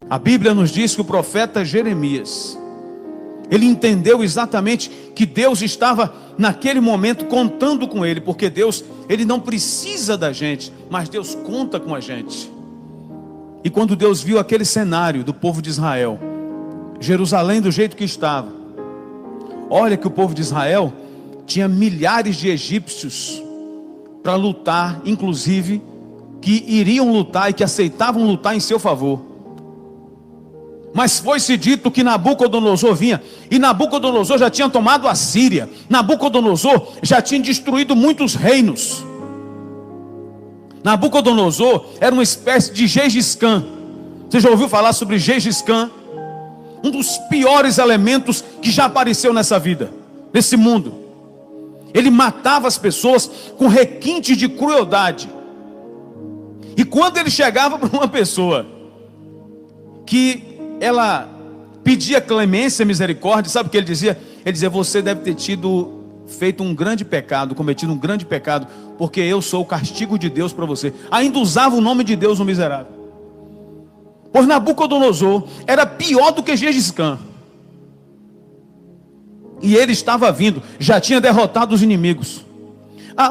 A Bíblia nos diz que o profeta Jeremias, ele entendeu exatamente que Deus estava naquele momento contando com ele, porque Deus, ele não precisa da gente, mas Deus conta com a gente. E quando Deus viu aquele cenário do povo de Israel, Jerusalém do jeito que estava, olha que o povo de Israel tinha milhares de egípcios para lutar, inclusive que iriam lutar e que aceitavam lutar em seu favor. Mas foi-se dito que Nabucodonosor vinha, e Nabucodonosor já tinha tomado a Síria, Nabucodonosor já tinha destruído muitos reinos. Nabucodonosor era uma espécie de Gengis Khan. Você já ouviu falar sobre Gengis Khan? Um dos piores elementos que já apareceu nessa vida, nesse mundo. Ele matava as pessoas com requintes de crueldade. E quando ele chegava para uma pessoa que ela pedia clemência, misericórdia, sabe o que ele dizia? Ele dizia: você deve ter feito um grande pecado, cometido um grande pecado, porque eu sou o castigo de Deus para você. Ainda usava o nome de Deus, o miserável. Pois Nabucodonosor era pior do que Gengis Khan. E ele estava vindo, já tinha derrotado os inimigos.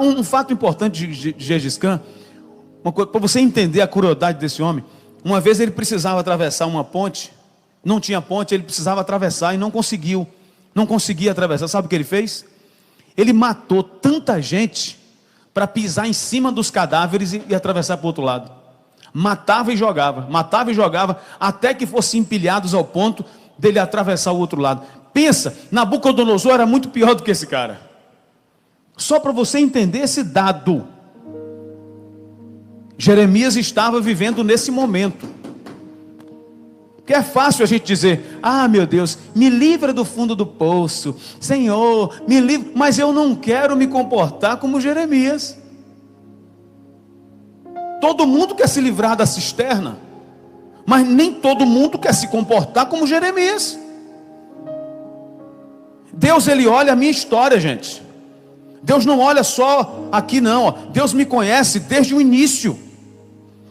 Um fato importante de Gengis Khan, para você entender a crueldade desse homem. Uma vez ele precisava atravessar uma ponte, não tinha ponte, ele precisava atravessar e não conseguia atravessar. Sabe o que ele fez? Ele matou tanta gente para pisar em cima dos cadáveres e atravessar para o outro lado. Matava e jogava, até que fossem empilhados ao ponto dele atravessar o outro lado. Pensa, Nabucodonosor era muito pior do que esse cara. Só para você entender esse dado. Jeremias estava vivendo nesse momento. Porque é fácil a gente dizer: ah, meu Deus, me livra do fundo do poço, Senhor, me livra. Mas eu não quero me comportar como Jeremias. Todo mundo quer se livrar da cisterna, mas nem todo mundo quer se comportar como Jeremias. Deus, ele olha a minha história, gente. Deus não olha só aqui não, Deus me conhece desde o início.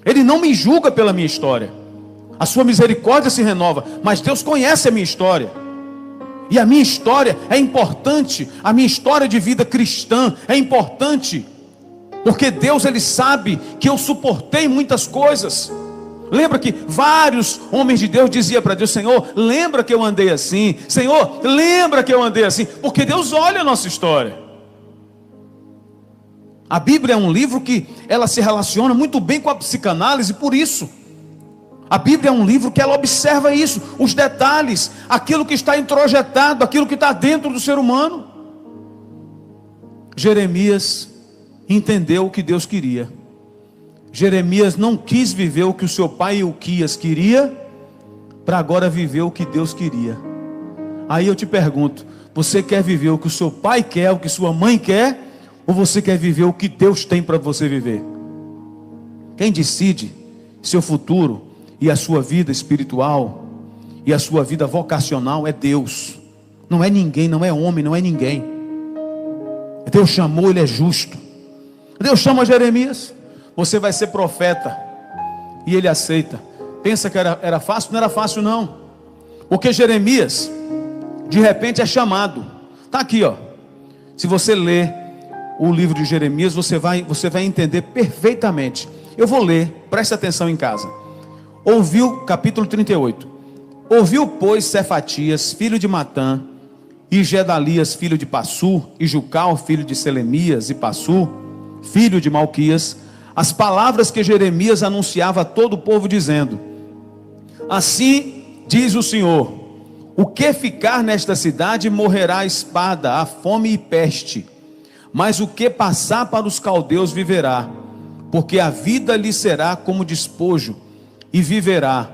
Ele não me julga pela minha história. A sua misericórdia se renova, mas Deus conhece a minha história. E a minha história é importante. A minha história de vida cristã é importante, porque Deus, ele sabe que eu suportei muitas coisas. Lembra que vários homens de Deus diziam para Deus: Senhor, lembra que eu andei assim. Senhor, lembra que eu andei assim. Porque Deus olha a nossa história. A Bíblia é um livro que ela se relaciona muito bem com a psicanálise. Por isso, a Bíblia é um livro que ela observa isso, os detalhes, aquilo que está introjetado, aquilo que está dentro do ser humano. Jeremias entendeu o que Deus queria. Jeremias não quis viver o que o seu pai Ilquias queria, para agora viver o que Deus queria. Aí eu te pergunto: você quer viver o que o seu pai quer, o que sua mãe quer, ou você quer viver o que Deus tem para você viver? Quem decide seu futuro e a sua vida espiritual e a sua vida vocacional é Deus. Não é ninguém, não é homem, não é ninguém. Deus chamou, ele é justo. Deus chama Jeremias: você vai ser profeta. E ele aceita. Pensa que era fácil? Não era fácil não. Porque Jeremias, de repente, é chamado. Está aqui, ó. Se você ler o livro de Jeremias, você vai entender perfeitamente. Eu vou ler, preste atenção em casa. Capítulo 38. Ouviu, pois, Cefatias, filho de Matã, e Gedalias, filho de Passur, e Jucal, filho de Selemias, e Passur, filho de Malquias, as palavras que Jeremias anunciava a todo o povo, dizendo: assim diz o Senhor: o que ficar nesta cidade morrerá a espada, a fome e peste, mas o que passar para os caldeus viverá, porque a vida lhe será como despojo, e viverá.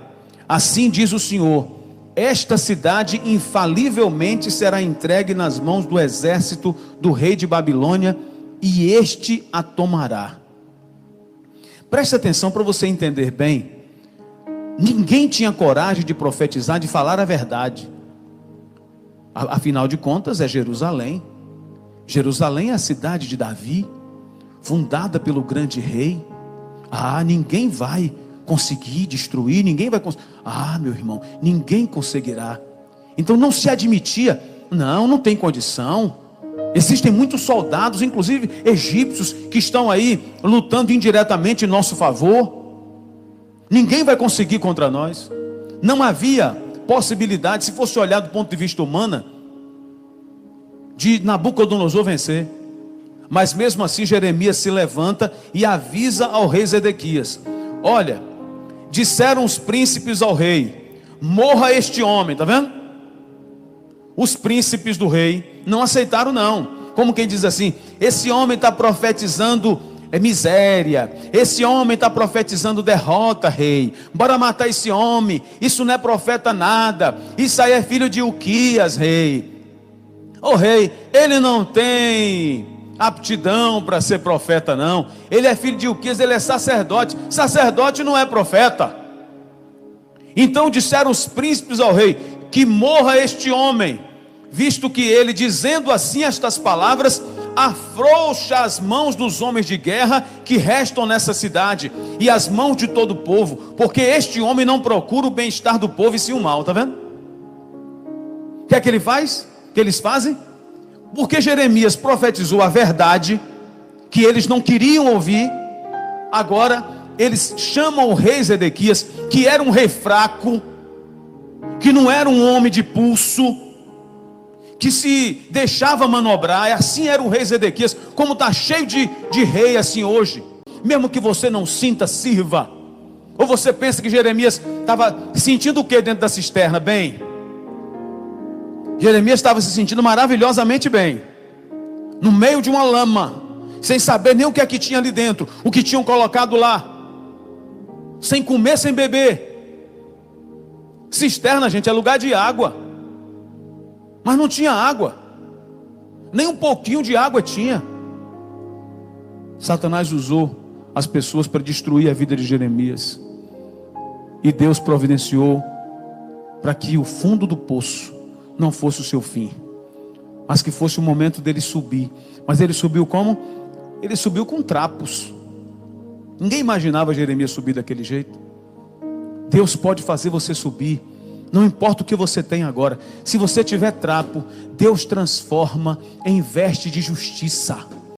Assim diz o Senhor: esta cidade infalivelmente será entregue nas mãos do exército do rei de Babilônia, e este a tomará. Preste atenção para você entender bem. Ninguém tinha coragem de profetizar, de falar a verdade. Afinal de contas, é Jerusalém. Jerusalém é a cidade de Davi, fundada pelo grande rei. Ninguém vai conseguir destruir, ninguém vai conseguir. Ah, meu irmão, ninguém conseguirá. Então não se admitia, não tem condição. Existem muitos soldados, inclusive egípcios, que estão aí lutando indiretamente em nosso favor. Ninguém vai conseguir contra nós. Não havia possibilidade, se fosse olhar do ponto de vista humano, de Nabucodonosor vencer. Mas mesmo assim Jeremias se levanta e avisa ao rei Zedequias: olha, disseram os príncipes ao rei, morra este homem, está vendo? Os príncipes do rei não aceitaram não, como quem diz assim, esse homem está profetizando miséria, esse homem está profetizando derrota, rei, bora matar esse homem, isso não é profeta nada, isso aí é filho de Uquias, rei. Ô rei, ele não tem aptidão para ser profeta não, ele é filho de Uquias, ele é sacerdote, sacerdote não é profeta. Então disseram os príncipes ao rei, que morra este homem, visto que ele, dizendo assim estas palavras, afrouxa as mãos dos homens de guerra que restam nessa cidade, e as mãos de todo o povo, porque este homem não procura o bem-estar do povo e sim o mal, está vendo? O que é que ele faz? O que eles fazem? Porque Jeremias profetizou a verdade, que eles não queriam ouvir, agora eles chamam o rei Zedequias, que era um rei fraco, que não era um homem de pulso, que se deixava manobrar. Assim era o rei Zedequias, como está cheio de rei assim hoje. Mesmo que você não sinta, sirva. Ou você pensa que Jeremias estava sentindo o que dentro da cisterna? Bem, Jeremias estava se sentindo maravilhosamente bem, no meio de uma lama, sem saber nem o que é que tinha ali dentro, o que tinham colocado lá, sem comer, sem beber. Cisterna, gente, é lugar de água, mas não tinha água, nem um pouquinho de água tinha. Satanás usou as pessoas para destruir a vida de Jeremias, e Deus providenciou para que o fundo do poço não fosse o seu fim, mas que fosse o momento dele subir. Mas ele subiu como? Ele subiu com trapos. Ninguém imaginava Jeremias subir daquele jeito. Deus pode fazer você subir, não importa o que você tem agora. Se você tiver trapo, Deus transforma em veste de justiça.